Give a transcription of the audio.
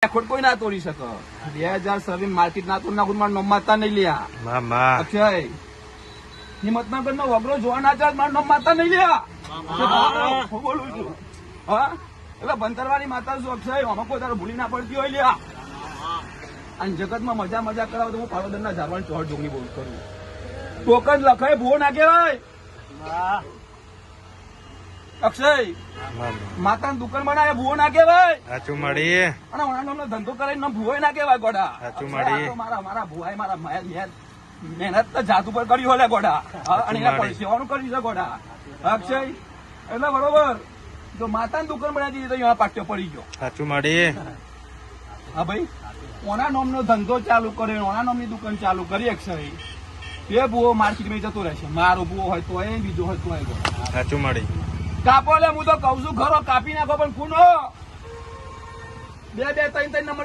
ખોટ કોઈ ના તોડી શકે 2026 માર્કેટ ના તોડ નાખું મારા નોમ માતા નહીં લ્યા અક્ષય હિંમતનગર નો વગરો જોવા ના ચાલ મારા નોમ માતા નહીં લ્યા હું બોલું છું હા એટલે બંતરવાની માતા છું અક્ષય આમાં કોઈ તારો ભૂલી ના પડતી હોય લ્યા અને જગતમાં મજા કરાવો તો હું પાવદર ના ઝાડવાની ચોહડ ડુંગળી બોલ કરું ટોકન લખાય ભૂવો ના કહેવાય અક્ષય માતાની દુકાન બનાવે ભૂવો ના કહેવાય સાચું મળી અને ઓનાનો ધંધો કરીને ભૂવો ના કહેવાય ગોડા સાચું મળી મારા ભુવાએ મારા મહેનત તો જાત ઉપર કર્યું હોલે ગોડા અને એના પૈસાનું કર્યું છે ગોડા અક્ષય એટલે બરોબર જો માતાની દુકાન બનાવી દીધી તો અહીંયા પાટ્યો પડી ગયો સાચું મળી હા ભાઈ ઓના નામનો ધંધો ચાલુ કર્યો ઓના નામની દુકાન ચાલુ કરી અક્ષય એ ભૂવો માર્કેટમાં જતો રહેશે મારો ભૂવો હોય તો એ બીજો હોય તો સાચું મળી કાપો લે હું તો કઉ છું ઘરો કાપી નાખો પણ કુનો બે ત્રણ નંબર